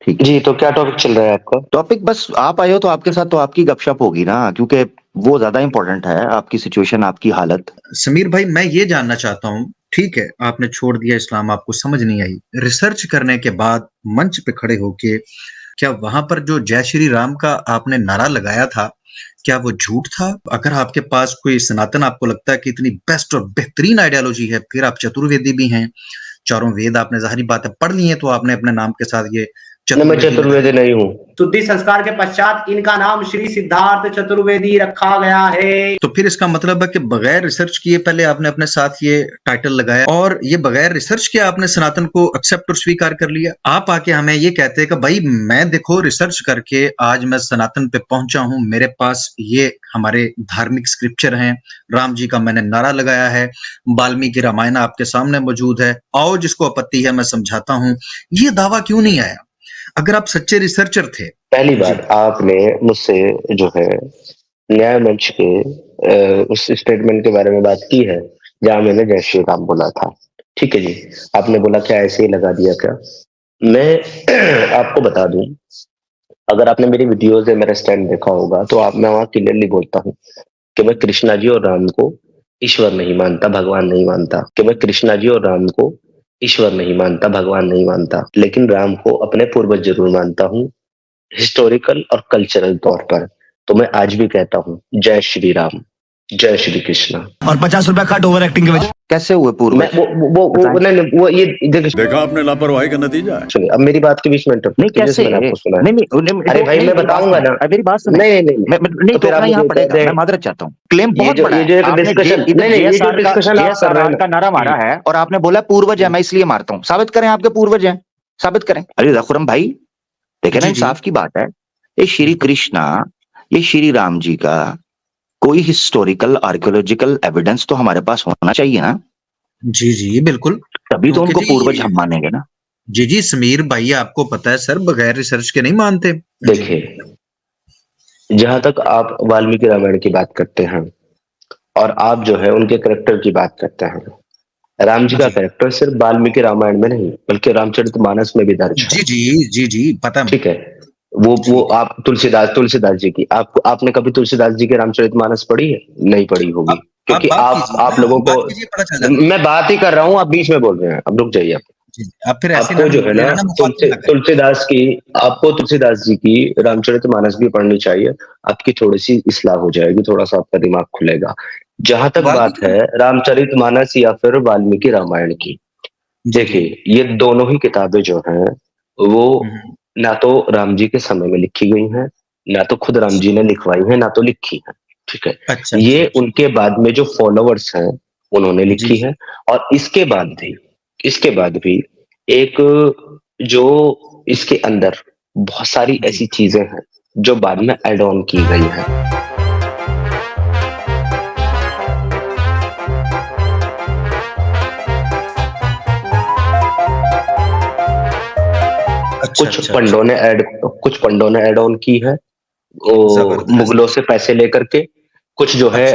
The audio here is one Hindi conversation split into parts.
ठीक है जी, तो क्या टॉपिक चल रहा है आपका? टॉपिक बस आप आए हो तो आपके साथ तो आपकी गपशप होगी ना, क्योंकि वो ज्यादा इंपॉर्टेंट है, आपकी सिचुएशन, आपकी हालत। समीर भाई, मैं ये जानना चाहता हूँ, ठीक है आपने छोड़ दिया इस्लाम, आपको समझ नहीं आई, रिसर्च करने के बाद मंच पे खड़े होके क्या वहां पर जो जय श्री राम का आपने नारा लगाया था, क्या वो झूठ था? अगर आपके पास कोई सनातन आपको लगता है कि इतनी बेस्ट और बेहतरीन आइडियोलॉजी है, फिर आप चतुर्वेदी भी हैं, चारों वेद आपने जाहिर बात है पढ़ लिए हैं, तो आपने अपने नाम के साथ ये मैं चतुर्वेदी चतुर्वेदी नहीं हूँ। शुद्धि संस्कार के पश्चात इनका नाम श्री सिद्धार्थ चतुर्वेदी रखा गया है। तो फिर इसका मतलब है कि बगैर रिसर्च किए पहले आपने अपने साथ ये टाइटल लगाया, और ये बगैर रिसर्च किए आपने सनातन को एक्सेप्ट और स्वीकार कर लिया। आप आके हमें ये कहते हैं कि भाई मैं देखो रिसर्च करके आज मैं सनातन पे पहुंचा हूं, मेरे पास ये हमारे धार्मिक स्क्रिप्चर हैं, राम जी का मैंने नारा लगाया है, वाल्मीकि रामायण आपके सामने मौजूद है, आओ जिसको आपत्ति है मैं समझाता हूं। ये दावा क्यों नहीं आया अगर आप सच्चे रिसर्चर थे? पहली बात, आपने मुझसे जो है न्याय मंच के उस स्टेटमेंट के बारे में बात की है जहां मैंने जय श्री राम बोला था। ठीक है जी, आपने बोला क्या ऐसे ही लगा दिया क्या? मैं आपको बता दूं, अगर आपने मेरी वीडियोस या मेरा स्टैंड देखा होगा तो मैं वहां क्लियरली बोलता हूँ कि मैं कृष्णा जी और राम को ईश्वर नहीं मानता, भगवान नहीं मानता। कि मैं कृष्णा जी और राम को ईश्वर नहीं मानता, भगवान नहीं मानता, लेकिन राम को अपने पूर्वज जरूर मानता हूँ, हिस्टोरिकल और कल्चरल तौर पर। तो मैं आज भी कहता हूँ जय श्री राम, जय श्री कृष्णा। और 50 रुपया कट ओवर एक्टिंग के वजह कैसे हुए पूर्व? मैं वो ये देखा आपने लापरवाही का नतीजा है। सुनिए, अब मेरी बात के बीच में नहीं कैसे? मैंने आपको सुना है। नहीं, अरे भाई मैं बताऊंगा ना। मेरी बात सुनो। नहीं नहीं तो मैं यहाँ पड़ेगा, मैं मादरत चाहता हूँ। क्लेम बहुत बड़ा है। ये जो डिस्कशन आप कर रहे हैं का नारा मारा है और आपने बोला पूर्वज है, मैं इसलिए मारता हूँ। साबित करें आपके पूर्वज हैं, साबित करें। अरे खुर्रम भाई देखे ना, इंसाफ की बात है। ये श्री कृष्णा, ये श्री राम जी का कोई हिस्टोरिकल आर्कियोलॉजिकल एविडेंस तो हमारे पास होना चाहिए ना। जी बिल्कुल, तभी तो उनको पूर्वज हम मानेंगे ना। जी समीर भाई, आपको पता है सर, बगैर रिसर्च के नहीं मानते। देखिए, जहां तक आप वाल्मीकि रामायण की बात करते हैं और आप जो है उनके कैरेक्टर की बात करते हैं, राम जी का कैरेक्टर सिर्फ वाल्मीकि रामायण में नहीं बल्कि रामचरितमानस में भी दर्ज है। जी पता है। ठीक है, वो आप तुलसीदास जी की, आपने कभी तुलसीदास जी के रामचरितमानस पढ़ी है? नहीं पढ़ी होगी, क्योंकि आप लोगों को, मैं बात ही कर रहा हूँ, आप बीच में बोल रहे हैं, अब रुक जाइए। आप फिर ऐसे आपको जो है ना आपको तुलसीदास जी की रामचरितमानस भी पढ़नी चाहिए, आपकी थोड़ी सी इस्लाह हो जाएगी, थोड़ा सा आपका दिमाग खुलेगा। जहां तक बात है रामचरितमानस या फिर वाल्मीकि रामायण की, देखिए ये दोनों ही किताबें जो हैं वो ना तो राम जी के समय में लिखी गई हैं, ना तो खुद राम जी ने लिखवाई है, ना तो लिखी है। ठीक है, ये उनके बाद में जो फॉलोवर्स हैं उन्होंने लिखी है। और इसके बाद भी एक जो इसके अंदर बहुत सारी ऐसी चीजें हैं जो बाद में ऐड ऑन की गई हैं। कुछ पंडों ने ऐड ऑन की है, मुगलों से पैसे लेकर के, कुछ जो है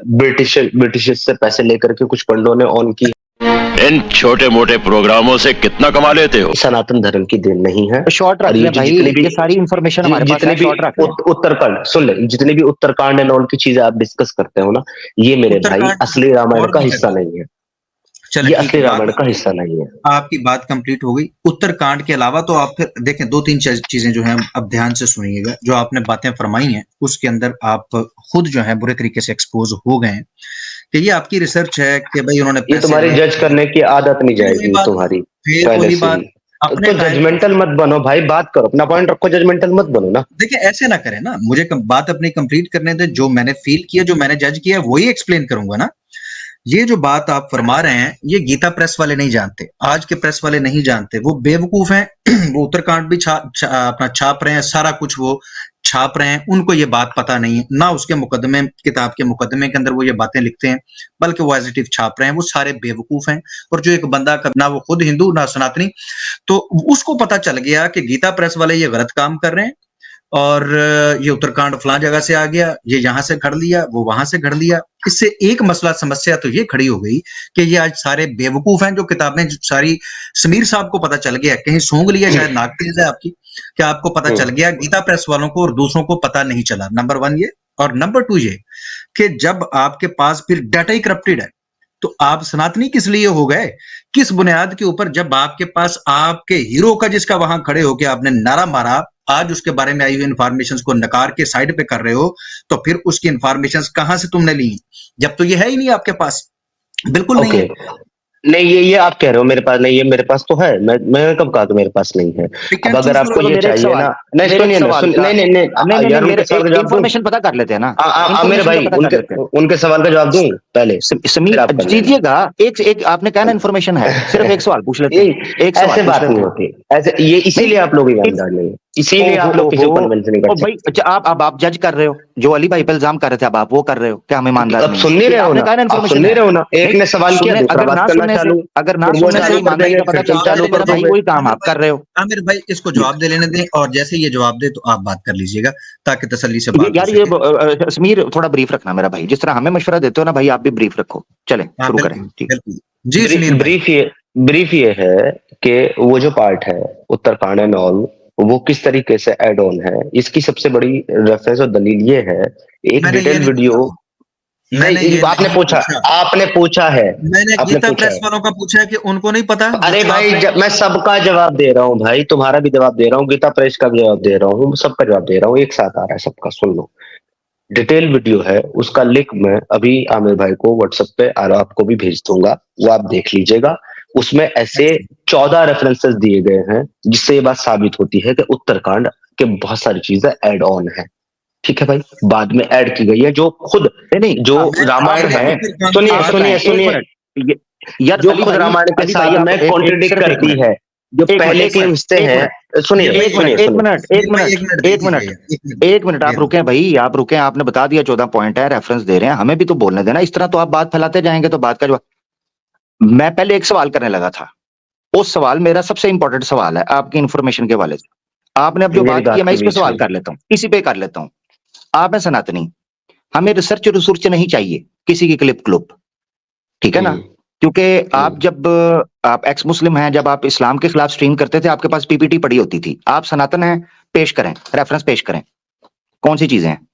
ब्रिटिश से पैसे लेकर के कुछ पंडों ने ऑन की। इन छोटे मोटे प्रोग्रामों से कितना कमा लेते हो? सनातन धर्म की देन नहीं है। शॉर्ट रख ले भाई, ये सारी इंफॉर्मेशन हमारे पास है, शॉर्ट रख ले। उत्तरकांड सुन ले, जितनी भी उत्तरकांड एंड ऑल की चीजें आप डिस्कस करते हो ना, ये मेरे भाई असली रामायण का हिस्सा नहीं है। ये असली रामायण का हिस्सा नहीं है। आपकी बात कंप्लीट हो गई। उत्तरकांड के अलावा तो आप फिर देखें, 2-3 चीजें जो हैं अब ध्यान से सुनिएगा। जो आपने बातें फरमाई हैं उसके अंदर आप खुद जो है बुरे तरीके से एक्सपोज हो गए हैं कि ये आपकी रिसर्च है कि भाई उन्होंने, ये तुम्हारी जज करने की आदत नहीं जाएगी तुम्हारी पहले से ही। तो जजमेंटल मत बनो भाई, बात करो, अपना पॉइंट रखो, जजमेंटल मत बनो ना। देखिए ऐसे ना करें ना, मुझे बात अपनी कंप्लीट करने दे। जो मैंने फील किया, जो मैंने जज किया, वही एक्सप्लेन करूंगा ना। ये जो बात आप फरमा रहे हैं ये गीता प्रेस वाले नहीं जानते, आज के प्रेस वाले नहीं जानते, वो बेवकूफ हैं। वो उत्तरकांड भी अपना छाप रहे हैं, सारा कुछ वो छाप रहे हैं, उनको ये बात पता नहीं है ना। उसके मुकदमे, किताब के मुकदमे के अंदर वो ये बातें लिखते हैं, बल्कि वो एज इट इज छाप रहे हैं। वो सारे बेवकूफ हैं। और जो एक बंदा ना वो खुद हिंदू ना सनातनी, तो उसको पता चल गया कि गीता प्रेस वाले ये गलत काम कर रहे हैं, और ये उत्तरकांड फलां जगह से आ गया, ये यहाँ से घड़ लिया, वो वहां से घड़ लिया। इससे एक मसला समस्या तो ये खड़ी हो गई कि ये आज सारे बेवकूफ हैं जो किताबें सारी समीर साहब को पता चल गया, कहीं सूंघ लिया, शायद नाक तेज है आपकी, कि आपको पता चल गया, गीता प्रेस वालों को और दूसरों को पता नहीं चला। नंबर 1 ये, और नंबर 2 ये कि जब आपके पास फिर डाटा ही करप्टेड है तो आप सनातनी किस लिए हो गए, किस बुनियाद के ऊपर? जब आपके पास आपके हीरो का जिसका वहां खड़े होकर आपने नारा मारा, आज उसके बारे में आई हुई इंफॉर्मेशन को नकार के साइड पे कर रहे हो, तो फिर उसकी इंफॉर्मेशन कहां से तुमने ली? जब तो ये है ही नहीं आपके पास, बिल्कुल नहीं है। नहीं, ये आप कह रहे हो मेरे पास नहीं है, मेरे पास तो है। मैं कब कहा कि मेरे पास नहीं है? अब अगर आपको ये चाहिए ना, नहीं सुनिए ना, नहीं यार, उनके सवाल का जवाब इन्फॉर्मेशन पता कर लेते हैं ना। मेरे भाई, उनके सवाल का जवाब दूं पहले? समीर दीजिएगा, एक आपने कहा ना इन्फॉर्मेशन है, सिर्फ एक सवाल पूछ लेते हैं। एक सवाल ऐसे बात नहीं होती, ऐसे ये इसीलिए आप लोग ईमानदार नहीं है, इसीलिए आप लोग किसी को कन्विंस नहीं करते। भाई आप जज कर रहे हो, जो अली भाई पे इल्जाम कर रहे थे, अब आप वो कर रहे हो, क्या हम ईमानदार नहीं? अब सुन नहीं रहे हो ना, सुन नहीं रहे हो ना, एक ने सवाल किया, दूसरा बात करना चालू, अगर ना सुनने से ईमानदारी का पता चलता है तो भाई वही काम आप कर रहे हो। आमिर भाई इसको जवाब दे लेने दें, और जैसे ये जवाब दे तो आप बात कर लीजिएगा ताकि तसल्ली से बात यार। ये समीर थोड़ा ब्रीफ रखना मेरा भाई, जिस तरह हमें मशवरा देते हो ना भाई, आप भी ब्रीफ रखो। चले शुरू करें। जी समीर, ब्रीफ ये है कि वो जो पार्ट है उत्तरकांड एंड ऑल, वो किस तरीके से एड ऑन है, इसकी सबसे बड़ी रेफरेंस और दलील ये है, एक डिटेल वीडियो। नहीं, आपने पूछा है, मैंने गीता प्रेस वालों का पूछा है कि उनको नहीं पता। अरे भाई, मैं सबका जवाब दे रहा हूँ भाई, तुम्हारा भी जवाब दे रहा हूँ, गीता प्रेस का भी जवाब दे रहा हूँ, सबका जवाब दे रहा हूँ, एक साथ आ रहा है सबका। सुन लो, डिटेल वीडियो है, उसका लिंक मैं अभी आमिर भाई को व्हाट्सएप पे और आपको भी भेज दूंगा, वो आप देख लीजिएगा। उसमें ऐसे 14 रेफरेंसेस दिए गए हैं जिससे ये बात साबित होती है कि उत्तरकांड के बहुत सारी चीजें ऐड ऑन है। ठीक है भाई, बाद में ऐड की गई है, जो खुद नहीं, जो रामायण है, सुनिए यार, जो खुद रामायण के साथ में कॉन्ट्रडिक्ट करती है, जो पहले के हिस्से हैं। सुनिए, एक मिनट आप रुके भाई, आप रुके। आपने बता दिया 14 पॉइंट है, रेफरेंस दे रहे हैं, हमें भी तो बोलने देना। इस तरह तो आप बात फैलाते जाएंगे तो बात का जवाब। मैं पहले एक सवाल करने लगा था, उस सवाल मेरा सबसे इंपॉर्टेंट सवाल है आपकी इंफॉर्मेशन के हवाले से। आपने अब जो बात की है, मैं इस पे सवाल कर लेता हूँ, इसी पे कर लेता हूँ। आप है सनातनी, हमें रिसर्च नहीं चाहिए किसी की क्लिप क्लुप, ठीक है ना? क्योंकि आप जब आप एक्स मुस्लिम हैं, जब आप इस्लाम के खिलाफ स्ट्रीम करते थे, आपके पास पीपीटी पड़ी होती थी। आप सनातन हैं, पेश करें, रेफरेंस पेश करें। कौन सी चीजें हैं?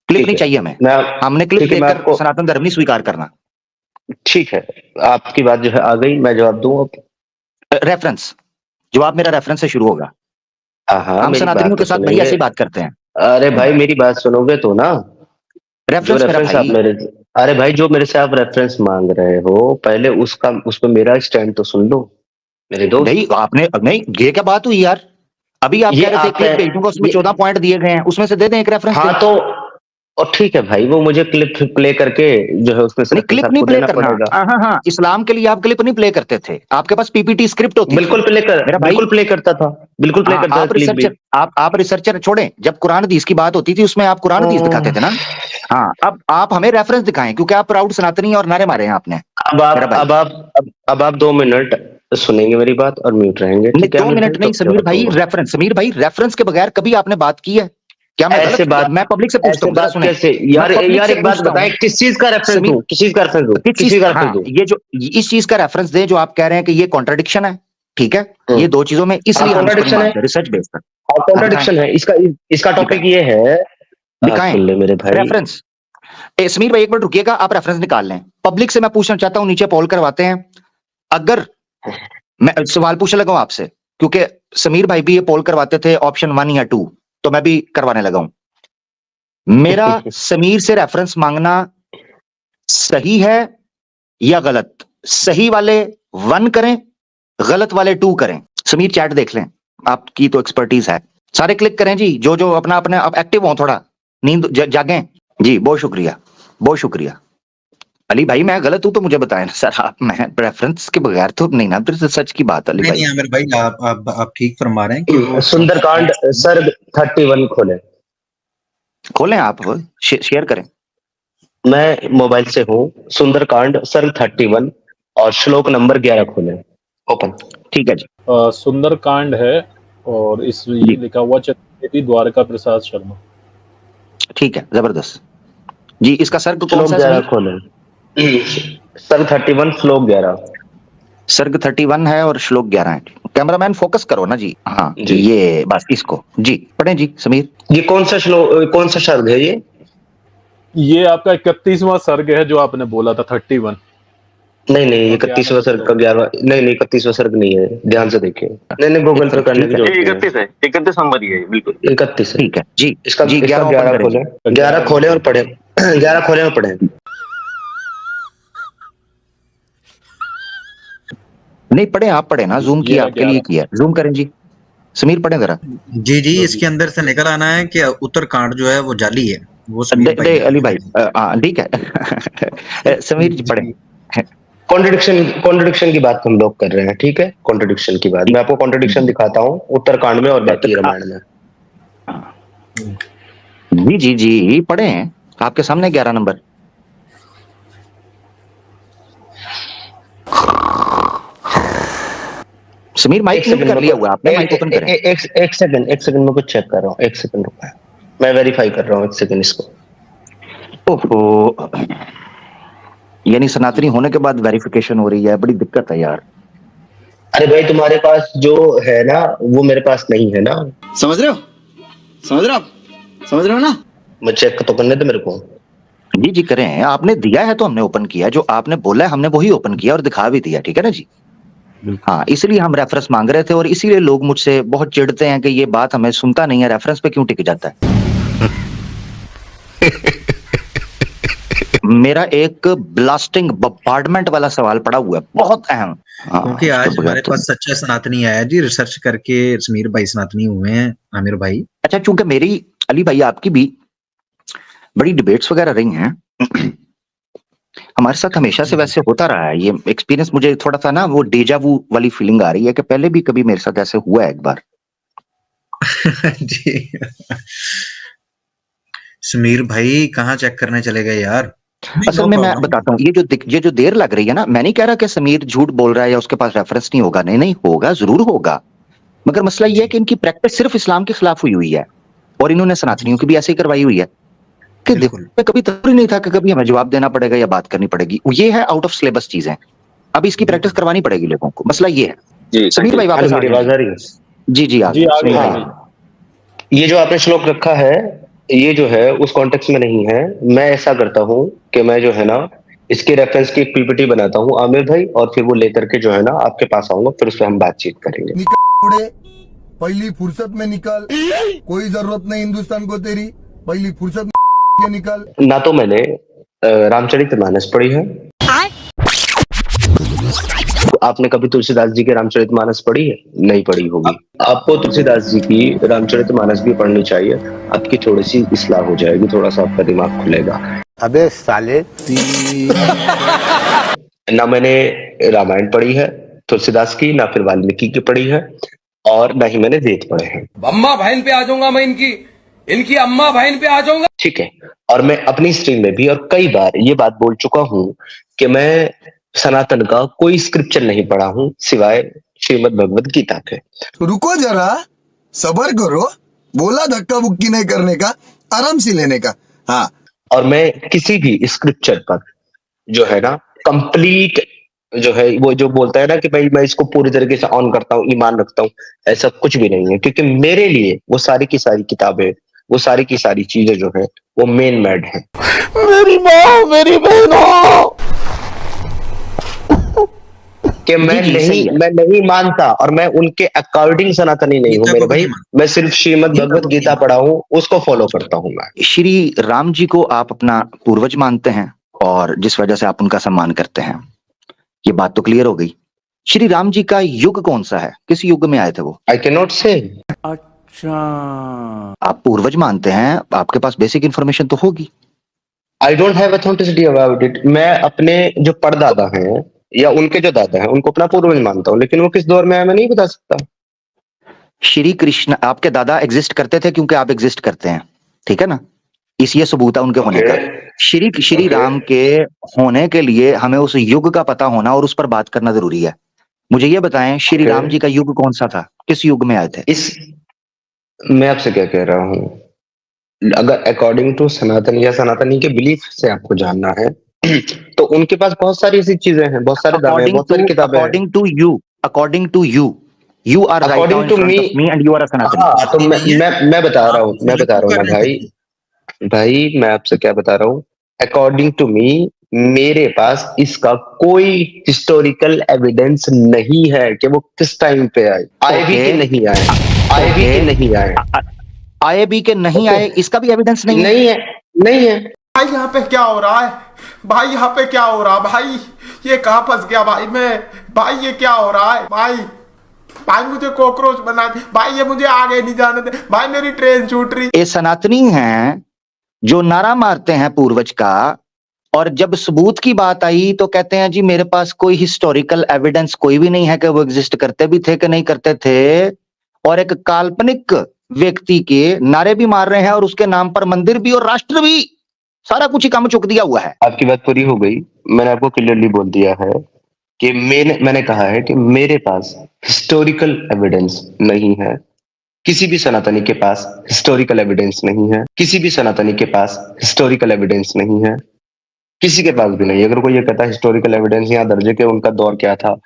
क्लिप नहीं चाहिए हमें, हमने क्लिप देखकर सनातन धर्म नहीं स्वीकार करना। ठीक है, आपकी बात जो है आ गई, मैं जवाब दूं अब। रेफरेंस, जवाब मेरा रेफरेंस से शुरू होगा। हम सनातनियों के साथ भाई ऐसी बात करते हैं। अरे भाई, मेरी बात सुनोगे तो ना। रेफरेंस आप मेरे, अरे भाई, जो मेरे से आप रेफरेंस मांग रहे हो, पहले उसमें मेरा स्टैंड तो सुन लो मेरे दोस्त। नहीं, आपने नहीं, ये क्या बात हुई यार? अभी आप कह रहे थे क्लिप भेज दूंगा, उसमें 14 पॉइंट दिए गए हैं, उसमें से दे दें एक रेफरेंस। हाँ तो, और ठीक है भाई, वो मुझे क्लिप प्ले करके जो है उसमें क्लिप नहीं प्ले करना। हाँ, इस्लाम के लिए आप क्लिप नहीं प्ले करते थे, आपके पास पीपीटी स्क्रिप्ट होती थी। बिल्कुल प्ले करता था, बिल्कुल प्ले करता था। आप रिसर्चर छोड़ें, जब कुरान हदीस की बात होती थी उसमें आप कुरान हदीस दिखाते थे ना। हाँ, अब आप हमें रेफरेंस दिखाएं, क्योंकि आप प्राउड सनातनी और नारे मारे हैं आपने। अब आप 2 मिनट सुनेंगे मेरी बात और म्यूट रहेंगे। 2 मिनट नहीं समीर भाई, रेफरेंस के बगैर कभी आपने बात की है क्या? मैं ऐसे बात, मैं पब्लिक से पूछता हूँ, यार एक बात बताएं, किस चीज का रेफरेंस दूं? किस चीज का रेफरेंस दूं? ये जो इस चीज का रेफरेंस दें जो आप कह रहे हैं कि ये कॉन्ट्रडिक्शन है, ठीक है? ये दो चीजों में, इसलिए कॉन्ट्रडिक्शन है, रिसर्च बेस्ड कॉन्ट्रडिक्शन है। इसका टॉपिक ये है, दिखाएं मेरे भाई रेफरेंस। समीर भाई एक मिनट रुकिएगा, आप रेफरेंस निकाल लें। पब्लिक से मैं पूछना चाहता हूं, नीचे पोल करवाते हैं। अगर मैं सवाल पूछने लगा हूं आपसे, क्योंकि समीर भाई भी ये पोल करवाते थे ऑप्शन 1 या 2, तो मैं भी करवाने लगा हूं। मेरा समीर से रेफरेंस मांगना सही है या गलत? सही वाले 1 करें, गलत वाले 2 करें। समीर चैट देख लें, आपकी तो एक्सपर्टीज है। सारे क्लिक करें जी, जो अपना अब एक्टिव हो, थोड़ा नींद जागें जी। बहुत शुक्रिया। अली भाई, मैं गलत हूं तो मुझे बताएं ना सर। आप, मैं रेफरेंस के बगैर तो नहीं ना, फिर सच की बात। अली भाई नहीं आमिर भाई, आप ठीक फरमा रहे हैं कि सुंदरकांड सर्ग 31 खोलें आप, शेयर करें। मैं मोबाइल से हूँ। सुंदरकांड सर्ग 31 और श्लोक नंबर 11 खोलें, ओपन। ठीक है जी। सुंदरकांड है और इस लिखा हुआ द्वारका प्रसाद शर्मा। ठीक है, जबरदस्त जी। इसका सर्ग कौन श्लोक सा 11 है? खोले। सर्ग 31 श्लोक 11। सर्ग 31 है और श्लोक 11 है। कैमरामैन फोकस करो ना जी। हाँ जी। ये बस इसको जी पढ़े जी समीर। ये कौन सा श्लोक, कौन सा सर्ग है ये? ये आपका 31वां सर्ग है जो आपने बोला था 31। नहीं नहीं, 31वां सर्ग का 11। नहीं नहीं, 31वां सर्ग नहीं है, ध्यान से देखिए। नहीं नहीं, गूगल पर करने की जरूरत नहीं है। 31 है, 31 नंबर ही है, बिल्कुल 31 है। ठीक है जी। इसका जी इसका 11 ओपन 11 करें जी। खोले, 11 खोले और पढ़े। 11 खोले और पढ़े। नहीं पढ़े, आप पढ़े ना, जूम किया आपके लिए किया, जूम करें जी। समीर पढ़े जरा। जी जी, इसके अंदर से निकल आना है कि उत्तरकांड जो है वो जाली है, वो समीर भाई अली भाई हाँ ठीक है। समीर जी पढ़े। कॉन्ट्रडिक्शन की बात हम लोग कर रहे हैं, ठीक है। कॉन्ट्रडिक्शन की बात मैं आपको कॉन्ट्रडिक्शन दिखाता हूँ उत्तरकांड में और बाकी रामायण में। जी जी जी पढ़े हैं आपके सामने 11 नंबर। समीर माइक म्यूट कर लिया हुआ है आपने, माइक ओपन करें। एक सेकंड मैं कुछ चेक कर रहा हूँ, एक सेकंड रुको, मैं वेरीफाई कर रहा हूँ, एक सेकंड इसको। ओहो, यानी सनातनी होने के बाद वेरिफिकेशन हो रही है, बड़ी दिक्कत है यार। अरे भाई तुम्हारे पास जो है ना वो मेरे पास नहीं है ना, समझ रहे हो? समझ रहे हो आप? समझ रहे हो ना? मैं चेक तो करने दो मेरे को। जी जी करें, आपने दिया है तो हमने ओपन किया, जो आपने बोला है हमने वही ओपन किया और दिखा भी दिया, ठीक है ना जी। हाँ इसलिए हम रेफरेंस मांग रहे थे और इसीलिए लोग मुझसे बहुत चिढ़ते हैं कि ये बात हमें सुनता नहीं है, रेफरेंस पे क्यों टिक जाता है। मेरा एक ब्लास्टिंग बम्बार्डमेंट वाला सवाल पड़ा हुआ है, बहुत अहम। क्योंकि आज हमारे पास सच्चा सनातनी आया जी, रिसर्च करके समीर भाई सनातनी हुए हैं, आमिर भाई। अच्छा, चूंकि मेरी अली भाई आपकी भी बड़ी डिबेट्स वगैरह रही हैं, हमारे साथ हमेशा से वैसे होता रहा है ये एक्सपीरियंस, मुझे थोड़ा सा ना वो डेजावू वाली फीलिंग आ रही है कि पहले भी कभी मेरे साथ ऐसे हुआ है एक बार। जी समीर भाई कहाँ चेक करने चले गए यार? असल में मैं बताता हूँ, ये जो देर लग रही है ना, मैं नहीं कह रहा कि समीर झूठ बोल रहा है या उसके पास रेफरेंस नहीं होगा, नहीं नहीं होगा, जरूर होगा, मगर मसला ये है कि इनकी प्रैक्टिस सिर्फ इस्लाम के खिलाफ हुई हुई है और इन्होंने सनातनियों की भी ऐसे ही करवाई हुई है कि देखो कभी तभी नहीं था कि कभी हमें जवाब देना पड़ेगा या बात करनी पड़ेगी, ये है आउट ऑफ सिलेबस चीजें, अब इसकी प्रैक्टिस करवानी पड़ेगी लोगों को, मसला ये है। समीर भाई वापस आ गए। जी जी आ गए। ये जो आपने श्लोक रखा है ये जो है उस कॉन्टेक्स्ट में नहीं है। मैं ऐसा करता हूँ कि मैं जो है ना इसके रेफरेंस की एक पीपीटी बनाता हूँ आमिर भाई, और फिर वो लेकर के जो है ना आपके पास आऊंगा, फिर उस पर हम बातचीत करेंगे। पहली फुर्सत में निकल, कोई जरूरत नहीं हिंदुस्तान को तेरी, पहली फुर्सत में निकल। ना तो मैंने रामचरितमानस पढ़ी है, आपने कभी तुलसीदास जी के रामचरितमानस पढ़ी है? नहीं पढ़ी होगी। आपको तुलसीदास जी की रामचरितमानस भी पढ़नी चाहिए, आपकी थोड़ी सी इस्लाह हो जाएगी, थोड़ा सा आपका दिमाग खुलेगा। अबे साले ना मैंने रामायण पढ़ी है तुलसीदास की, ना फिर वाल्मीकि की पढ़ी है, और ना ही मैंने वेद पढ़े हैं। अम्मा बहन पे आ जाऊंगा मैं, इनकी अम्मा बहन पे आ जाऊंगा, ठीक है। और मैं अपनी स्ट्रीम में भी और कई बार ये बात बोल चुका हूं कि मैं सनातन का कोई स्क्रिप्चर नहीं पढ़ा हूं सिवाय श्रीमद् भगवद गीता के। रुको जरा, सबर करो, बोला धक्का बुक्की नहीं करने का, आराम से लेने का। हाँ, और मैं किसी भी स्क्रिप्चर पर जो है ना कंप्लीट जो है वो जो बोलता है ना कि भाई मैं इसको पूरी तरीके से ऑन करता हूँ, ईमान रखता हूँ, ऐसा कुछ भी नहीं है, क्योंकि मेरे लिए वो सारी की सारी किताबें, वो सारी की सारी चीजें जो है वो मेन मेड है। मेरी माँ, मेरी बहनों, कि मैं नहीं मानता और मैं उनके अकॉर्डिंग सनातनी नहीं हूँ मेरे भाई, मैं सिर्फ श्रीमद् भगवद गीता पढ़ा हूँ, उसको फॉलो करता हूँ मैं। श्री राम जी को आप अपना पूर्वज मानते हैं और जिस वजह से आप उनका सम्मान करते हैं, ये बात तो क्लियर हो गई। श्री राम जी का युग कौन सा है, किस युग में आए थे वो? आई कैन नॉट से। अच्छा, आप पूर्वज मानते हैं, आपके पास बेसिक इंफॉर्मेशन तो होगी। I don't have authenticity about it. मैं अपने जो परदादा हैं या उनके जो दादा हैं उनको अपना पूर्वज मानता हूँ, लेकिन वो किस दौर में आया मैं नहीं बता सकता। श्री कृष्ण, आपके दादा एग्जिस्ट करते थे क्योंकि आप एग्जिस्ट करते हैं, ठीक है ना, इस ये सबूत है उनके होने का। श्री राम के होने के लिए हमें उस युग का पता होना और उस पर बात करना जरूरी है। मुझे ये बताएं, श्री राम जी का युग कौन सा था, किस युग में आए थे? मैं आपसे क्या कह रहा हूँ, अगर अकॉर्डिंग टू सनातन या सनातनी के बिलीफ से आपको जानना है तो उनके पास बहुत सारी ऐसी चीजें हैं, बहुत सारे दावे हैं, बहुत सारी किताबें हैं। According to you are right now according in to front me, of me and you are a सनातनी। हाँ तो मैं बता रहा हूँ, मैं बता रहा हूँ ना कर रहे थे। भाई मैं आपसे क्या बता रहा हूँ। अकॉर्डिंग टू मी, मेरे पास इसका कोई हिस्टोरिकल एविडेंस नहीं है कि वो किस टाइम पे आए भी कि नहीं आए, आए भी कि नहीं आए, आए भी के नहीं आए, इसका भी एविडेंस नहीं है। नहीं है, नहीं है। भाई यहाँ पे क्या हो रहा है? भाई यहाँ पे क्या हो रहा है? भाई ये कहाँ फंस गया भाई मैं? भाई ये क्या हो रहा है भाई? भाई मुझे कॉकरोच बना दे भाई, ये मुझे आगे नहीं जाने दे भाई, मेरी ट्रेन छूट रही। ये सनातनी हैं जो नारा मारते हैं पूर्वज का, और जब सबूत की बात आई तो कहते हैं जी मेरे पास कोई हिस्टोरिकल एविडेंस कोई भी नहीं है कि वो एग्जिस्ट करते भी थे कि नहीं करते थे, और एक काल्पनिक व्यक्ति के नारे भी मार रहे हैं और उसके नाम पर मंदिर भी और राष्ट्र भी, सारा कुछ ही काम चुक दिया हुआ है। आपकी बात पूरी हो गई। मैंने आपको क्लियरली बोल दिया है कि मैंने कहा है कि मेरे पास हिस्टोरिकल एविडेंस नहीं है, किसी भी सनातनी के पास हिस्टोरिकल एविडेंस नहीं है, किसी भी सनातनी के पास हिस्टोरिकल एविडेंस नहीं है, किसी के पास भी नहीं। अगर कोई ये कहता है हिस्टोरिकल एविडेंस यहाँ दर्ज है कि उनका दौर क्या था,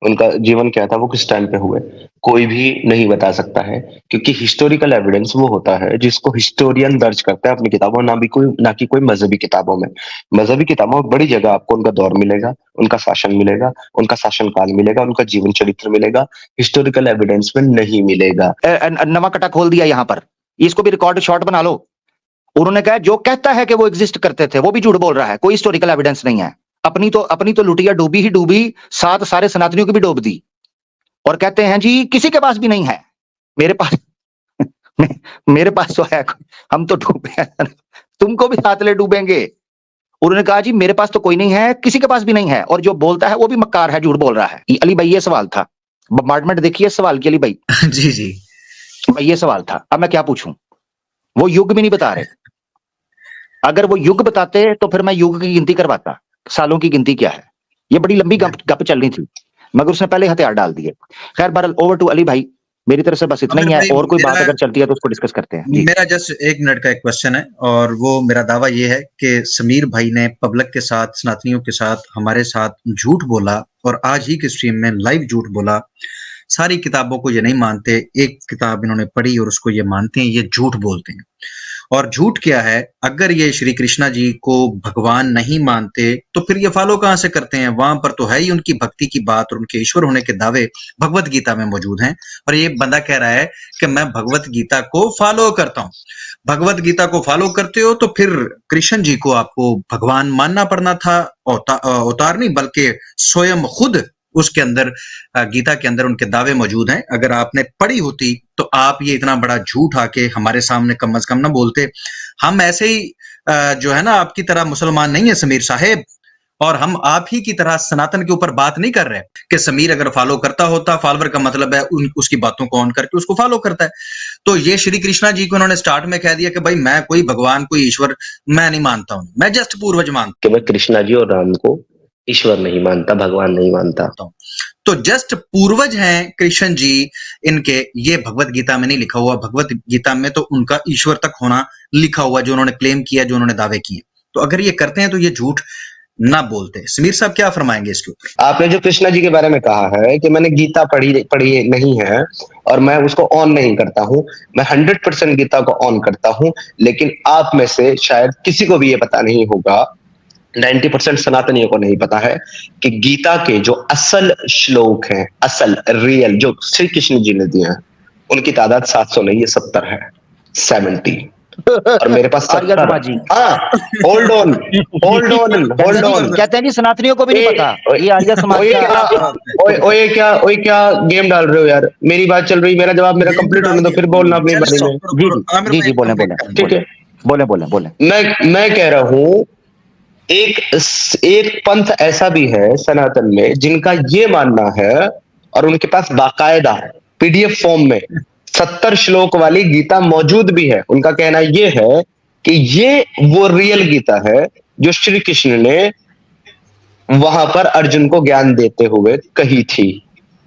उनका जीवन क्या था, वो किस टाइम पे हुए, कोई भी नहीं बता सकता है। क्योंकि हिस्टोरिकल एविडेंस वो होता है जिसको हिस्टोरियन दर्ज करता है अपनी किताबों, ना कि कोई मजहबी किताबों में। मजहबी किताबों में बड़ी जगह आपको उनका दौर मिलेगा, उनका शासन मिलेगा, उनका शासन काल मिलेगा, उनका जीवन चरित्र मिलेगा, हिस्टोरिकल एविडेंस में नहीं मिलेगा। नवा कटा खोल दिया यहाँ पर, इसको भी रिकॉर्ड शॉर्ट बना लो। उन्होंने कहा जो कहता है कि वो एग्जिस्ट करते थे वो भी झूठ बोल रहा है, कोई हिस्टोरिकल एविडेंस नहीं है। अपनी तो लुटिया डूबी ही डूबी, साथ सारे सनातनियों की भी डूब दी, और कहते हैं जी किसी के पास भी नहीं है। मेरे पास मेरे पास तो है, हम तो डूबे हैं, तुमको भी साथ ले डूबेंगे। उन्होंने कहा जी मेरे पास तो कोई नहीं है, किसी के पास भी नहीं है, और जो बोलता है वो भी मक्कार है, झूठ बोल रहा है। अली भाई ये सवाल था, बम्बार्डमेंट देखिए सवाल की अली भाई। जी जी भाई ये सवाल था, अब मैं क्या पूछूं? वो युग भी नहीं बता रहे। अगर वो युग बताते तो फिर मैं युग की गिनती करवाता, सालों की गिनती क्या है। ये बड़ी लंबी गप चल रही थी, मगर उसने पहले हथियार डाल दिए। खैर बहरहाल ओवर टू अली भाई, मेरी तरफ से बस इतना ही है, और कोई बात अगर चलती है तो उसको डिस्कस करते हैं जी। मेरा जस्ट 1 मिनट का एक क्वेश्चन है, और वो मेरा दावा ये है कि समीर भाई ने पब्लिक के साथ, सनातनियों के साथ, हमारे साथ झूठ बोला, और आज ही के स्ट्रीम में लाइव झूठ बोला। सारी किताबों को ये नहीं मानते, एक किताब इन्होंने पढ़ी और उसको ये मानते हैं, ये झूठ बोलते हैं। और झूठ क्या है? अगर ये श्री कृष्णा जी को भगवान नहीं मानते तो फिर ये फॉलो कहां से करते हैं? वहां पर तो है ही उनकी भक्ति की बात और उनके ईश्वर होने के दावे भगवत गीता में मौजूद हैं, और ये बंदा कह रहा है कि मैं भगवत गीता को फॉलो करता हूं। भगवत गीता को फॉलो करते हो तो फिर कृष्ण जी को आपको भगवान मानना पड़ना था, अवतार नहीं बल्कि स्वयं खुद उसके अंदर, गीता के अंदर उनके दावे मौजूद हैं। अगर आपने पढ़ी होती तो आप ये इतना बड़ा झूठ आके हमारे सामने कम से कम ना बोलते। हम ऐसे ही जो है ना आपकी तरह मुसलमान नहीं है समीर साहेब, और हम आप ही की तरह सनातन के ऊपर बात नहीं कर रहे कि समीर अगर फॉलो करता होता, फॉलोअर का मतलब है उसकी बातों को ऑन करके उसको फॉलो करता है। तो ये श्री कृष्णा जी को उन्होंने स्टार्ट में कह दिया कि भाई मैं कोई भगवान, कोई ईश्वर मैं नहीं मानता हूं, मैं जस्ट पूर्वज मानता कि मैं कृष्णा जी और राम को ईश्वर नहीं मानता, भगवान नहीं मानता। तो जस्ट पूर्वज हैं कृष्ण जी इनके, ये भगवत गीता में नहीं लिखा हुआ। भगवत गीता में तो उनका ईश्वर तक होना लिखा हुआ, जो उन्होंने क्लेम किया, जो उन्होंने दावे किए। तो अगर ये करते हैं तो ये झूठ ना बोलते। समीर साहब क्या फरमाएंगे इसके ऊपर? आपने जो कृष्णा जी के बारे में कहा है कि मैंने गीता पढ़ी नहीं है और मैं उसको ऑन नहीं करता हूं, मैं 100% गीता को ऑन करता हूं, लेकिन आप में से शायद किसी को भी ये पता नहीं होगा, 90% सनातनियों को नहीं पता है कि गीता के जो असल श्लोक हैं, असल रियल जो श्री कृष्ण जी ने दिए हैं, उनकी तादाद 700 नहीं है, 70 है, 70। और मेरे पास 70। हाँ, होल्ड ऑन। कहते हैं जी सनातनियों को भी नहीं पता, ये आर्य समाज का। ओए क्या गेम डाल रहे हो यार? मेरी बात चल रही, मेरा जवाब मेरा कंप्लीट होने दो, फिर बोलना अपने बारे में। जी बोले, ठीक है, बोले। मैं कह रहा हूं एक पंथ ऐसा भी है सनातन में जिनका ये मानना है, और उनके पास बाकायदा पीडीएफ फॉर्म में 70 श्लोक वाली गीता मौजूद भी है। उनका कहना ये है कि ये वो रियल गीता है जो श्री कृष्ण ने वहां पर अर्जुन को ज्ञान देते हुए कही थी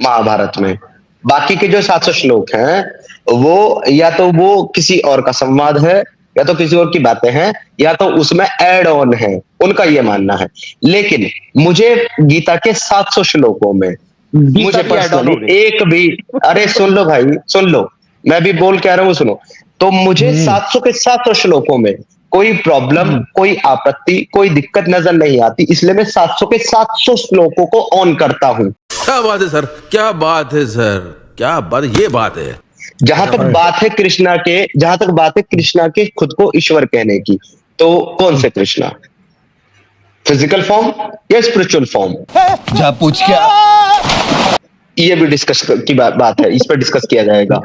महाभारत में। बाकी के जो 700 श्लोक हैं वो या तो वो किसी और का संवाद है, या तो किसी और की बातें हैं, या तो उसमें एड ऑन है, उनका ये मानना है। लेकिन मुझे गीता के 700 श्लोकों में मुझे पर्सनली एक भी, अरे सुन लो भाई, सुन लो, मैं भी बोल के आ रहा हूँ, सुनो। तो मुझे 700 के 700 श्लोकों में कोई प्रॉब्लम, कोई आपत्ति, कोई दिक्कत नजर नहीं आती, इसलिए मैं 700 के 700 श्लोकों को ऑन करता हूँ। क्या बात है सर, क्या बात है सर, क्या बात, ये बात है। जहां तक बात है कृष्णा के, जहां तक बात है कृष्णा के खुद को ईश्वर कहने की, तो कौन से कृष्णा, फिजिकल फॉर्म या स्पिरिचुअल फॉर्म? जा पूछ क्या, ये भी डिस्कस की बात है, इस पर डिस्कस किया जाएगा।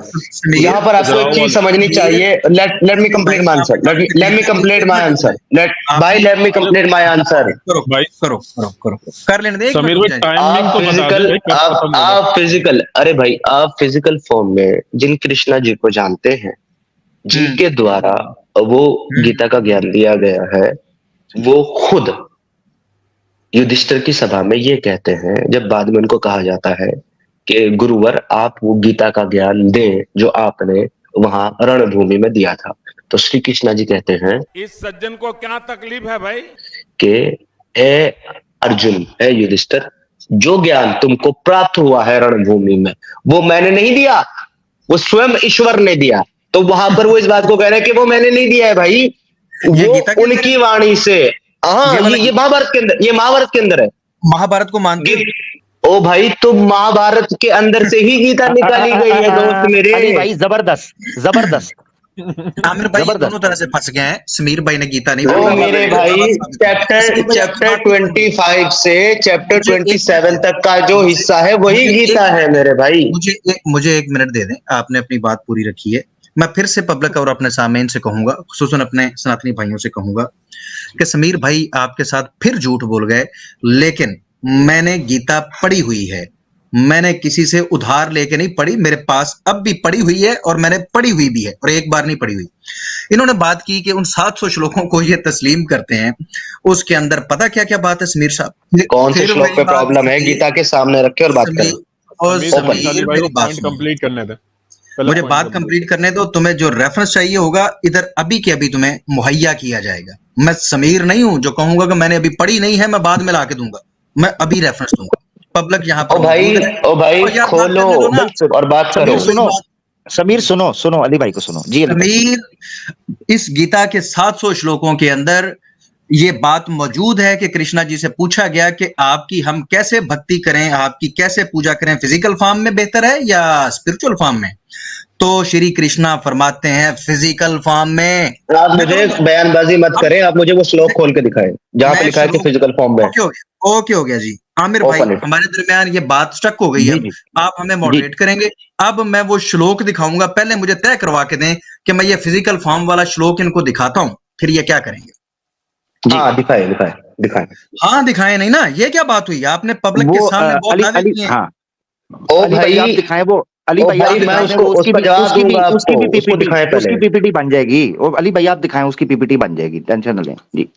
यहाँ पर आपको एक चीज समझनी चाहिए। Let me complete my answer, let me complete my answer, let me complete my answer. करो भाई, करो करो करो, कर लेने दे। समीर भाई टाइमिंग तो बता दो। आप फिजिकल, अरे भाई आप फिजिकल फॉर्म में जिन कृष्णा जी को जानते हैं, जिनके द्वारा वो गीता का ज्ञान दिया गया है, वो खुद युधिष्ठिर की सभा में ये कहते हैं, जब बाद में उनको कहा जाता है कि गुरुवर आप वो गीता का ज्ञान दें जो आपने वहां रणभूमि में दिया था, तो श्री कृष्णा जी कहते हैं, इस सज्जन को क्या तकलीफ है भाई, कि ए अर्जुन, ए युधिष्ठिर, जो ज्ञान तुमको प्राप्त हुआ है रणभूमि में, वो मैंने नहीं दिया, वो स्वयं ईश्वर ने दिया। तो वहां पर वो इस बात को कह रहे हैं कि वो मैंने नहीं दिया है भाई, वो उनकी वाणी से। हाँ, ये महाभारत के अंदर, ये महाभारत के अंदर है। महाभारत को मानते हैं? ओ भाई, तो महाभारत के अंदर से ही गीता निकाली गई है दोस्त मेरे। अली भाई जबरदस्त जबरदस्त। आमिर भाई दोनों तरह से फंस गए हैं, समीर भाई ने गीता नहीं ओ मेरे भाई, चैप्टर 25 से चैप्टर 27 तक का जो हिस्सा है वही गीता है मेरे भाई। मुझे एक मिनट दे दें, आपने अपनी बात पूरी रखी है। मैं फिर से पब्लिक और अपने सामने से कहूंगा, खुसूसन अपने सनातनी भाइयों से कहूंगा कि समीर भाई आपके साथ फिर झूठ बोल गए, लेकिन मैंने गीता पढ़ी हुई है, मैंने किसी से उधार लेके नहीं पढ़ी, मेरे पास अब भी पढ़ी हुई है और मैंने पढ़ी हुई भी है, और एक बार नहीं पढ़ी हुई। इन्होंने बात की कि उन 700 श्लोकों को ये तस्लीम करते हैं, उसके अंदर पता क्या क्या बात है समीर साहब? कौन से श्लोक पे प्रॉब्लम है, गीता के सामने रखे और बात करें। और कंप्लीट करने दे, मुझे बात कंप्लीट करने दो। तुम्हें जो रेफरेंस चाहिए होगा इधर अभी के अभी तुम्हें मुहैया किया जाएगा। मैं समीर नहीं हूं जो कहूंगा कि मैंने अभी पढ़ी नहीं है, मैं बाद में लाके दूंगा, मैं अभी रेफरेंस दूंगा। पब्लिक यहाँ पर ओ भाई खोलो और बात करो। सुनो समीर, सुनो अली भाई को सुनो जी। समीर, इस गीता के 700 श्लोकों के अंदर ये बात मौजूद है कि कृष्णा जी से पूछा गया कि आपकी हम कैसे भक्ति करें, आपकी कैसे पूजा करें, फिजिकल फॉर्म में बेहतर है या स्पिरिचुअल फॉर्म में? तो श्री कृष्णा फरमाते हैं फिजिकल फॉर्म में। आप मुझे बयानबाजी मत करें, आप मुझे वो श्लोक खोल के दिखाएं जहां पे लिखा है कि फिजिकल फॉर्म में। ओके हो गया जी। आमिर भाई हमारे दरमियान ये बात स्टक हो गई है, आप हमें मॉडरेट करेंगे। अब मैं वो श्लोक दिखाऊंगा, पहले मुझे तय करवा के दें कि मैं ये फिजिकल फॉर्म वाला श्लोक इनको दिखाता हूं, फिर ये क्या करेंगे? हाँ दिखाएं। हाँ दिखाएं नहीं ना, ये क्या बात हुई? आपने पब्लिक के सामने बहुत दावे किए हैं। ओ भाई आप दिखाएं वो, अली भाई मैं उसकी पीपीटी बन जाएगी। और अली भाई आप दिखाएं, उसकी पीपीटी बन जाएगी, टेंशन न लें जी।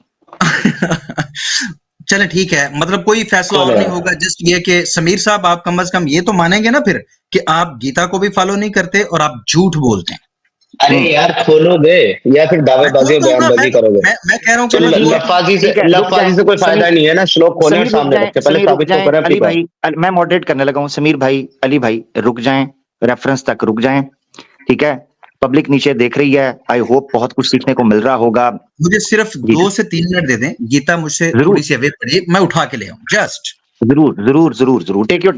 चले ठीक है, मतलब कोई फैसला और नहीं होगा, जस्ट ये कि समीर साहब आप कम से कम ये तो मानेंगे ना फिर कि आप गीता को भी फॉलो नहीं करते और आप झूठ बोलते हैं। अरे यार खोलोगे या फिर दावेबाजी बयानबाजी करोगे? मैं कह रहा हूँ लफाजी से कोई फायदा नहीं है ना, श्लोक खोलें और सामने रखें, पहले साबित तो करें। अली भाई मैं मॉडरेट करने लगा हूँ, समीर भाई अली भाई रुक जाएं, रेफरेंस तक रुक जाएं, ठीक है? पब्लिक नीचे देख रही है, आई होप बहुत कुछ सीखने को मिल रहा होगा। मुझे सिर्फ 2 से 3 मिनट दे दें, गीता मुझसे थोड़ी सी अवे पड़ी, मैं उठा के ले आऊं जस्ट। जरूर टेक योर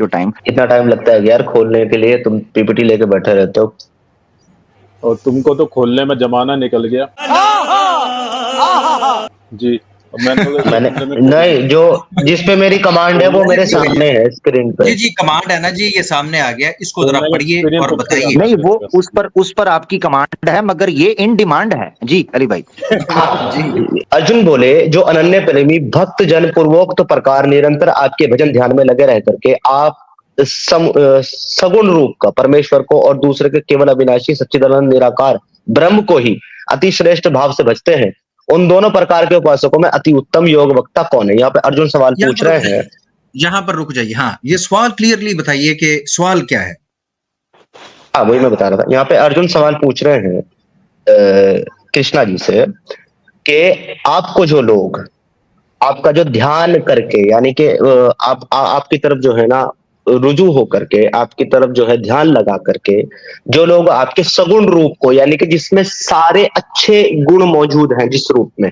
टाइम। इतना टाइम लगता है यार खोलने के लिए? तुम पीपीटी लेके बैठे रहते हो और तुमको तो खोलने में जमाना निकल गया जी। मैंने नहीं, जो जिस पे मेरी कमांड है वो मेरे सामने है स्क्रीन पे। जी कमांड है ना जी, ये सामने आ गया, इसको जरा पढ़िए और बताइए। नहीं, वो उस पर आपकी कमांड है, मगर ये इन डिमांड है जी अली भाई। जी अर्जुन बोले, जो अनन्य प्रेमी भक्त जन पूर्वोक्त प्रकार निरंतर आपके भजन ध्यान में लगे रह करके आप सगुण रूप का परमेश्वर को और दूसरे के केवल अविनाशी सच्चिदानंद निराकार ब्रह्म को ही अति श्रेष्ठ भाव से भजते हैं, उन दोनों प्रकार के उपासकों में अति उत्तम योग वक्ता कौन है? यहाँ पे अर्जुन सवाल पूछ रहे हैं। यहाँ पर रुक जाइए, हाँ ये सवाल क्लियरली बताइए कि सवाल क्या है। हाँ वही मैं बता रहा था। यहाँ पे अर्जुन सवाल पूछ रहे हैं कृष्णा जी से कि आपको जो लोग आपका जो ध्यान करके यानी कि आपकी तरफ जो है ना रुजू हो करके आपकी तरफ जो है ध्यान लगा करके जो लोग आपके सगुण रूप को यानी कि जिसमें सारे अच्छे गुण मौजूद हैं जिस रूप में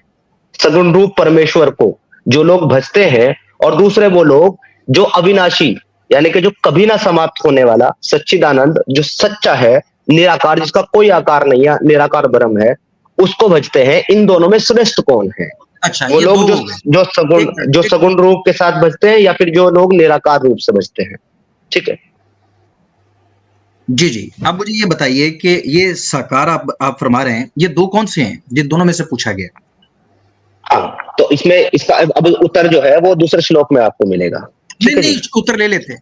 सगुण रूप परमेश्वर को जो लोग भजते हैं और दूसरे वो लोग जो अविनाशी यानी कि जो कभी ना समाप्त होने वाला सच्चिदानंद जो सच्चा है निराकार जिसका कोई आकार नहीं है निराकार ब्रह्म है उसको भजते हैं। इन दोनों में श्रेष्ठ कौन है? अच्छा, वो ये लोग दो हो गए। जो सगुण रूप के साथ बचते हैं या फिर जो लोग निराकार रूप से बचते हैं। ठीक है जी जी। अब मुझे ये बताइए कि ये साकार आप फरमा रहे हैं, ये दो कौन से हैं जिन दोनों में से पूछा गया? हाँ तो इसमें इसका अब उत्तर जो है वो दूसरे श्लोक में आपको मिलेगा। नहीं, उत्तर ले लेते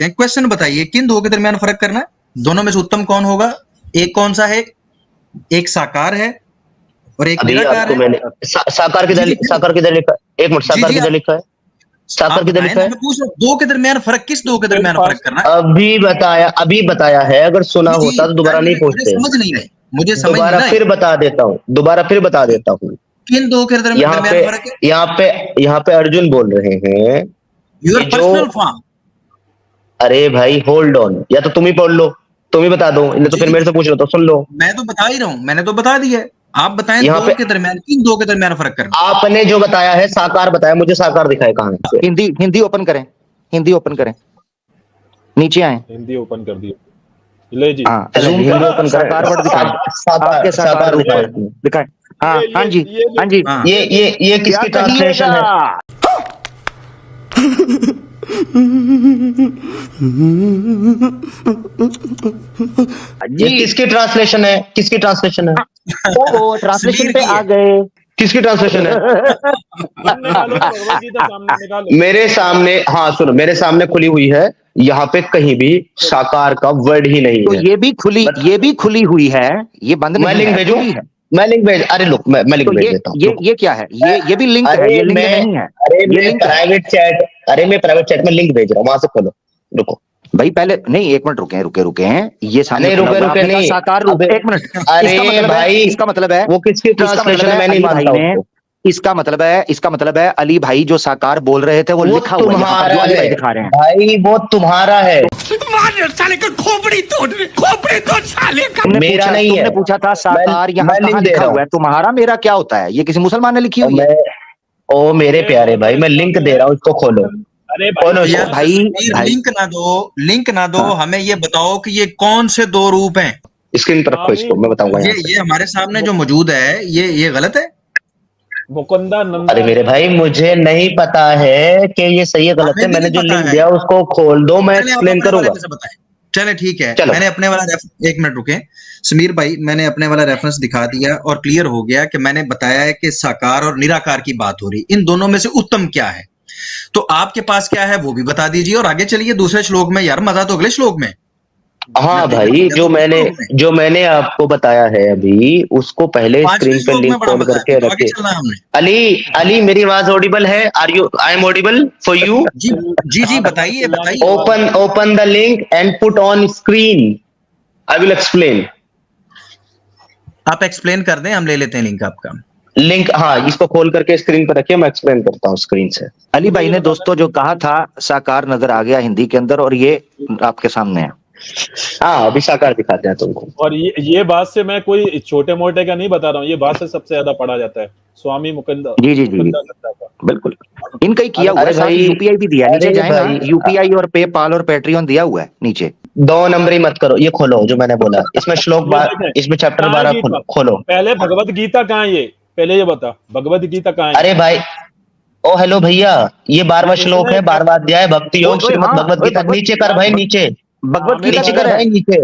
हैं। क्वेश्चन बताइए, किन दो के दरमियान फर्क करना है? दोनों में से उत्तम कौन होगा? एक कौन सा है? एक साकार है और एक निराकार है। मैंने साकार किधर लिखा है? एक मिनट, साकार किधर लिखा है? साकार किधर लिखा है? मैं पूछ रहा हूं, दो के दरमियान फर्क, किस दो के दरमियान फर्क करना है? अभी बताया है। अगर सुना होता तो दोबारा नहीं पूछते। समझ नहीं रहे, मुझे समझ नहीं दोबारा रहा। फिर बता देता हूँ किन दो के दरमियान फर्क है? यहाँ पे अर्जुन बोल रहे हैं योर पर्सनल फॉर्म। अरे भाई होल्ड ऑन, या तो तुम ही पढ़ लो, तुम ही बता दो, नहीं तो फिर मेरे से पूछ लो तो सुन लो। मैं तो बता ही रहा हूं, मैंने तो बता दिया है। आप बताएं दो के दरमियान, किन दो के दरमियान फर्क करना? आपने जो बताया है साकार बताया, मुझे साकार दिखाए कहाँ है? हिंदी ओपन करें, हिंदी ओपन करें, नीचे आए, हिंदी ओपन कर दी ले जी। हाँ हिंदी ओपन करें, साकार वर्ड दिखाएं, आपके साकार दिखाएं। हाँ जी, हाँ जी। ये किसकी ट्रांसलेशन है? ये किसकी ट्रांसलेशन है? किसकी ट्रांसलेशन है? ओ ट्रांसलेशन पे आ गए। किसकी ट्रांसलेशन है? मेरे सामने, हाँ सुनो, मेरे सामने खुली हुई है। यहाँ पे कहीं भी साकार का वर्ड ही नहीं तो है। ये भी खुली हुई है, ये बंद नहीं है। मैं लिंक भेजूं? मैं लिंक भेज, अरे लुक मैं लिंक भेज देता हूँ। ये क्या है? ये भी लिंक है, ये लिंक नहीं है। ये लिंक प्राइवेट चैट, मैं प्राइवेट चैट में लिंक भेज रहा हूँ, वहां से खोलो। रुको भाई पहले नहीं, एक मिनट रुके ये सामने रुके नहीं, साकार रूप। एक मिनट, अरे भाई इसका मतलब है वो किसकी ट्रांसलेशन है? मैं नहीं मानता हूँ। इसका मतलब है अली भाई जो साकार बोल रहे थे वो लिखा हुआ है, जो अली भाई दिखा रहे हैं भाई वो तुम्हारा है। साले का खोपड़ी तोड़ साले का। मेरा नहीं है। तुमने पूछा था साकार यहाँ कहाँ लिखा हुआ है? तुम्हारा मेरा क्या होता है? ये किसी मुसलमान ने लिखी हुई है? ओ मेरे प्यारे भाई, मैं लिंक दे रहा हूँ, इसको खोलो। अरे भाई लिंक ना दो, हमें ये बताओ कि ये कौन से दो रूप हैं? स्क्रीन पर रखो इसको, मैं बताऊंगा। ये हमारे सामने जो मौजूद है ये गलत है? मुकुंदा नंदा। अरे मेरे भाई मुझे नहीं पता है कि ये सही है गलत है। मैंने जो लिंक दिया उसको खोल दो, मैं एक्सप्लेन करूंगा। चले ठीक है, मैंने अपने वाला एक मिनट रुके समीर भाई, मैंने अपने वाला रेफरेंस दिखा दिया और क्लियर हो गया कि मैंने बताया है कि साकार और निराकार की बात हो रही, इन दोनों में से उत्तम क्या है। तो आपके पास क्या है वो भी बता दीजिए और आगे चलिए दूसरे श्लोक में। यार मजा तो अगले श्लोक में। हाँ भाई, जो मैंने आपको बताया है अभी, उसको पहले स्क्रीन पे लिंक खोल करके रखे। अली मेरी आवाज ऑडिबल है? I am audible for you? जी बताइए। Open the link and put on screen, I will explain. आप एक्सप्लेन कर दें, हम ले लेते हैं लिंक आपका। लिंक हाँ, इसको खोल करके स्क्रीन पर रखिए, मैं एक्सप्लेन करता हूँ स्क्रीन से। अली भाई ने दोस्तों जो कहा था साकार नजर आ गया हिंदी के अंदर, और ये आपके सामने है। हाँ अभी साकार दिखाते हैं तुमको। और ये बात से मैं कोई छोटे मोटे का नहीं बता रहा हूँ, ये बात से सबसे ज्यादा पढ़ा जाता है स्वामी मुकुंदा। जी बिल्कुल, इनका ही किया हुआ है। साथ यूपीआई भी दिया है, नीचे जाए ना, यूपीआई और पेपाल और पेट्रियन दिया हुआ है नीचे। 2 नंबरी मत करो, ये खोलो जो मैंने बोला। इसमें श्लोक इसमें चैप्टर 12 खोलो। पहले भगवत गीता कहाँ है? ये पहले ये बता, भगवत गीता कहाँ है? अरे भाई ओ हेलो भैया, ये 12वां श्लोक है, 12वां अध्याय भक्ति योग श्रीमद् भगवत गीता। नीचे कर भाई, नीचे भगवत गीता नीचे कर भाई, नीचे।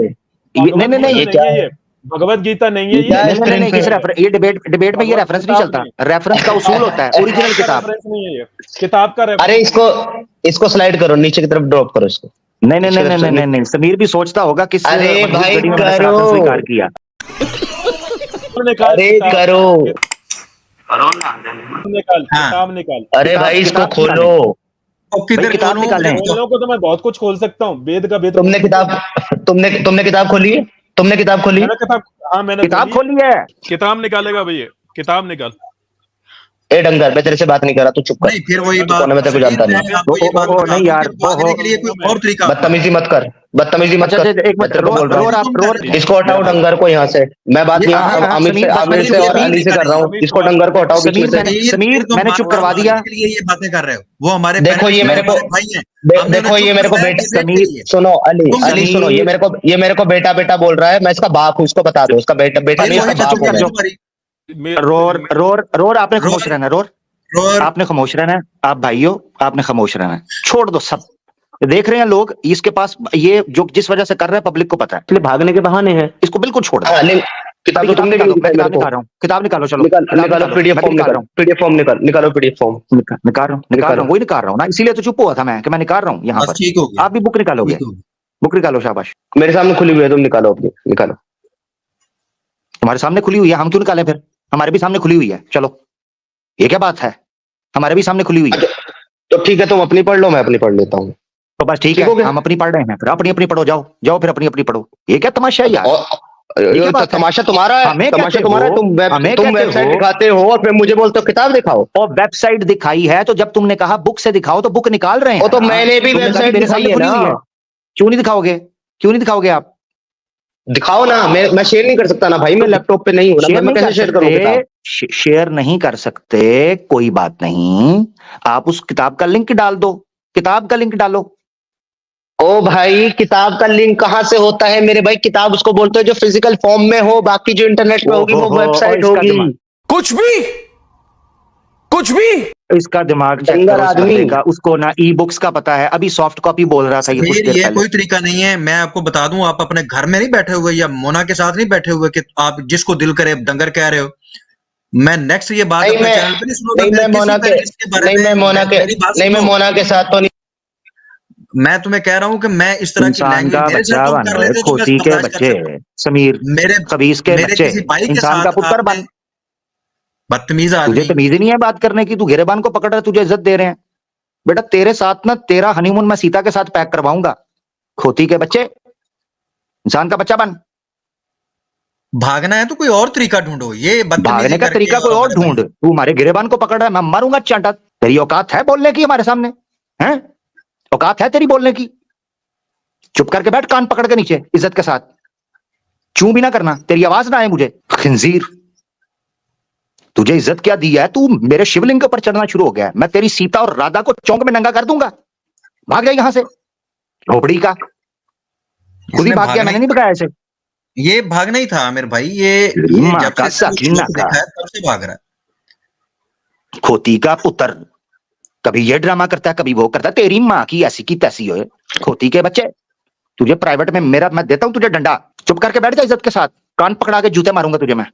नहीं ये क्या है? भगवत गीता नहीं है ये। ये डिबेट में ये रेफरेंस नहीं चलता। रेफरेंस का उसूल होता है, ओरिजिनल किताब नहीं है ये, किताब का। अरे इसको स्लाइड करो, नीचे की तरफ ड्रॉप करो इसको। नहीं, समीर भी सोचता होगा किस। अरे भाई करो, स्वीकार किया। अरे करो, निकाल। अरे भाई इसको खोलो। आपकी भाई इधर किताब खोलूं, निकालें। बोलने को तो मैं बहुत कुछ खोल सकता हूँ, वेद का वेद। तुमने किताब खोली है? तुमने किताब खोली? मैंने किताब, हाँ मैंने किताब खोली है। किताब निकालेगा भैया, किताब निकाल। ए डंगर, मैं तेरे से बात नहीं कर रहा, तू चुप कर। नहीं फिर वही बात, कौन है, मैं तेरे को जानता मैं नहीं। आपको ये बात ओ, बता नहीं दूं यार, कि भागने के लिए कोई और तरीका अपनाओ। बदतमीजी मत कर, बदतमीजी मत अच्छा कर। अच्छा, एक मैं मिनट, तेरे को बोल रहा रोर आप रोर। हूँ, इसको हटाओ डंगर को यहाँ से। मैं बात ये यहाँ हाँ, हाँ, आमिर से, समीर, बस आमिर मैंने से चुप और किया। अली से कर रहा हूँ। इसको डंगर को हटाओ बीच में समीर से। समीर, तुम मैंने चुप करवा दिया। भागने के लिए ये बातें कर रहे हो, वो हमारे देखो ये मेरे को, भाई हैं। हमने देखो उन्हें ये चुप मेरे को करवाया बेटा, डिबेट के लिए। सुनो अली, तुम अली सुनो, ये मेरे को बेटा बेटा बोल रहा है। मैं इसका बाप हूँ, इसको बता दो। इसका बेटा बेटा फिर नहीं, इसका वही तो बाप चुप हूँ कर मैं। दो तुम्हारी। रोर रोर रोर, आपने खामोश रोर रहना। रोर रोर आपने खामोश रहना है। आप भाइयों, आपने खामोश रहना है। छोड़ दो सब। देख रहे हैं लोग, इसके पास ये जो जिस वजह से कर रहा है पब्लिक को पता है, इसलिए भागने के बहाने हैं। इसको बिल्कुल छोड़ दो। किताब अभी तो तुमने भी निकालो, नहीं मैं दिखाई किताब मेरे को। निकाल रहा हूँ। किताब निकालो, चलो निकालो किताब पीडीएफ मैं भी फॉर्म, निकाल रहा हूँ। पीडीएफ फॉर्म निकालो पीडीएफ फॉर्म निकाल रहा हूँ, वही निकाल रहा हूँ ना, इसीलिए तो चुप हुआ था मैं कि मैं निकाल रहा हूँ यहाँ बस पर। ठीक हो गया, आप भी बुक निकालोगे? ठीक हो गया। बुक निकालो, शाबाश। मेरे सामने खुली हुई है, तुम निकालो अपनी, निकालो। हमारे सामने खुली हुई है, हम क्यों निकालें फिर? हमारे भी सामने खुली हुई है, चलो। ये क्या बात है? हमारे भी सामने खुली हुई है। तो ठीक है, तुम अपनी पढ़ लो, मैं अपनी पढ़ लेता हूँ। तो बस ठीक ठीक हो है, गया? हम अपनी पढ़ रहे हैं, फिर अपनी अपनी पढ़ो। जाओ जाओ, फिर अपनी अपनी पढ़ो। ये क्या तमाशा है यार? ये क्या बात है? तमाशा तुम्हारा है, हमें तमाशा कहते तुम्हारा है। हो, हमें तुम कहते वेबसाइट हो, दिखाते हो और फिर मुझे बोलते हो किताब दिखाओ। और वेबसाइट दिखाई है तो जब तुमने कहा बुक से दिखाओ तो बुक निकाल रहे हैं वो तो ना। मैंने भी तुमने कहा कि वेबसाइट मेरे दिखाई सामने है खुली ना। हुई है। क्यों नहीं दिखाओगे? क्यों नहीं दिखाओगे आप? दिखाओ ना। मैं शेयर नहीं कर सकता ना भाई, मैं लैपटॉप पे नहीं हूँ ना, शेयर मैं नहीं कैसे कर शेयर करूँ किताब? सकते, शेयर नहीं कर सकते, कोई बात नहीं। आप उस किताब का लिंक डाल दो, किताब का लिंक डालो। ओ भाई, किताब का लिंक कहाँ से होता है मेरे भाई? किताब उसको बोलते हैं जो फिजिकल फॉर्म में हो, बाकी जो इंटरनेट पे होगी वो और वेबसाइट इसका होगी। दिमाग, कुछ भी इसका दिमाग चेक डंगर करो आदमी। साले का। उसको ना ई बुक्स का पता है, अभी सॉफ्ट कॉपी बोल रहा था ये कुछ समीर, देर ये पहले। कोई तरीका नहीं है। मैं आपको बता दूं, आप अपने घर में नहीं बैठे हुए या मोना के साथ नहीं बैठे हुए कि आप जिसको दिल करे डंगर कह रहे हो। मैं नेक्स्ट ये बात नहीं, अपने चैनल पे नहीं सुनूंगा। नहीं मैं मेरे मोना किसी के, पैनलिस्ट के बारे नहीं में मैं मोना के, मेरी बात नहीं मैं सुनो। मोना के साथ तो नहीं। मैं तुम्हें कह रहा हूं कि मैं इस तरह की इंसान लैंग्वेज का मेरे बच्चा साथ तुम बन कर रहे, लेते तो मैं खोती के बर्दाश्त कर बच्चे, सकता। समीर मेरे खबीस के मेरे बच्चे, किसी भाई के इंसान का साथ पुत्र आपने बन। बदतमीज तुझे आदमी। तमीज ही नहीं है बात करने की, तू गिरेबान को पकड़ रहा है, तुझे इज्जत दे रहे हैं। बेटा तेरे साथ ना, तेरा हनीमून मैं सीता के साथ पैक करवाऊंगा। खोती के बच्चे, इंसान का बच्चा बन। भागना है तो कोई और तरीका ढूंढो, ये बदतमीजी भागने का करके तरीका कोई और हमारे भाई। ढूंढ। तू हमारे गिरेबान को पकड़ रहा है, मैं मारूंगा चांटा। तेरी औकात है बोलने की हमारे सामने? हैं? औकात है तेरी बोलने की? चुप करके बैठ, कान पकड़ के नीचे, इज्जत के साथ। चू भी ना करना, तेरी आवाज ना आए मुझे। खिंजीर, तुझे इज्जत क्या दी है? तू मेरे शिवलिंग के ऊपर चढ़ना शुरू हो गया है। मैं तेरी सीता और राधा को चौंक में नंगा कर दूंगा। भाग जा यहां से, झोपड़ी का। खुद ही इसमें भाग गया, भागना मैंने ही नहीं भगाया इसे। ये भागना ही था मेरे भाई। ये माँ जब का से साकीना इसने का देखा है तब से भाग रहा है। खोती का पुत्र, कभी ये ड्रामा करता है, कभी वो करता है। तेरी माँ की ऐसी की तैसी हो, खोती के बच्चे। तुझे प्राइवेट में मेरा, मैं देता हूं तुझे डंडा। चुप करके बैठ जा इज्जत के साथ, कान पकड़ा के जूते मारूंगा तुझे मैं।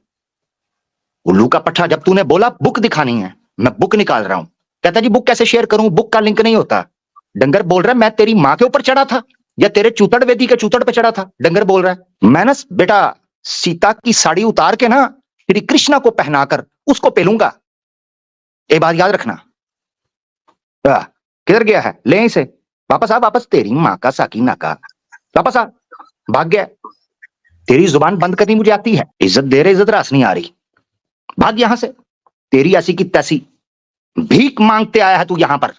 उल्लू का पट्टा, जब तूने बोला बुक दिखानी है, मैं बुक निकाल रहा हूं। कहता जी बुक कैसे शेयर करूं, बुक का लिंक नहीं होता। डंगर बोल रहा है मैं तेरी माँ के ऊपर चढ़ा था या तेरे चूतड़ वेदी के चूतड़ पे चढ़ा था? डंगर बोल रहा है। मैं ना बेटा सीता की साड़ी उतार के ना श्री कृष्णा को पहनाकर उसको पेलूंगा। एक बात याद रखना। किधर गया है? ले इसे वापस आ, वापस। तेरी माँ का साकीना का, वापस आ। भाग गया। तेरी जुबान बंद करनी मुझे आती है। इज्जत दे रहे, इज्जत रास नहीं आ रही। भाग यहां से। तेरी ऐसी की तैसी भीख मांगते आया है तू यहां पर,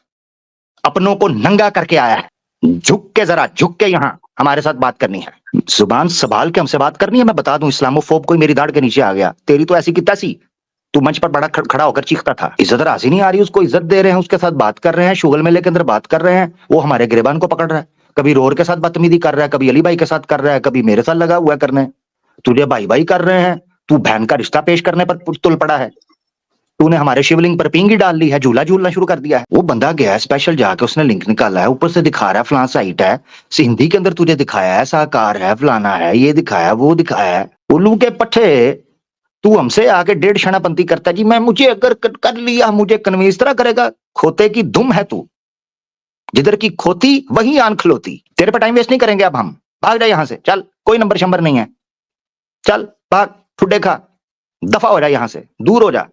अपनों को नंगा करके आया है। झुक के, जरा झुक के यहां हमारे साथ बात करनी है। जुबान संभाल के हमसे बात करनी है। मैं बता दूं, इस्लामोफोब कोई मेरी दाढ़ के नीचे आ गया। तेरी तो ऐसी की तैसी, तू मंच पर बड़ा खड़ा होकर चीखता था। इज्जत राजी नहीं आ रही, उसको इज्जत दे रहे हैं, उसके साथ बात कर रहे हैं, शुगल मेले के अंदर बात कर रहे हैं। वो हमारे गिरेबान को पकड़ रहा है, कभी रोर के साथ बदतमीजी कर रहा है, कभी अली भाई के साथ कर रहा है, कभी मेरे साथ लगा हुआ है करने। तुझे भाई भाई कर रहे हैं, तू बहन का रिश्ता पेश करने पर तुल पड़ा है। तूने हमारे शिवलिंग पर पींगी डाल ली है, झूला झूलना शुरू कर दिया है। वो बंदा गया है स्पेशल, जाके उसने लिंक निकाला है, ऊपर से दिखा रहा है फलां साइट है, हिंदी के अंदर तुझे दिखाया है, साकार है, फलाना है, ये दिखाया वो दिखाया है। उल्लू के पट्टे, तू हमसे आके डेढ़ शनापंती करता जी। मैं मुझे अगर कर लिया मुझे कन्विंस तरह करेगा। खोते की दुम है तू, जिधर की खोती वही आन खलोती। तेरे पर टाइम वेस्ट नहीं करेंगे अब हम। भाग जा यहां से, चल। कोई नंबर शंबर नहीं है, चल भाग। ठुड्डे खा, दफा हो जा यहां से, दूर हो जा।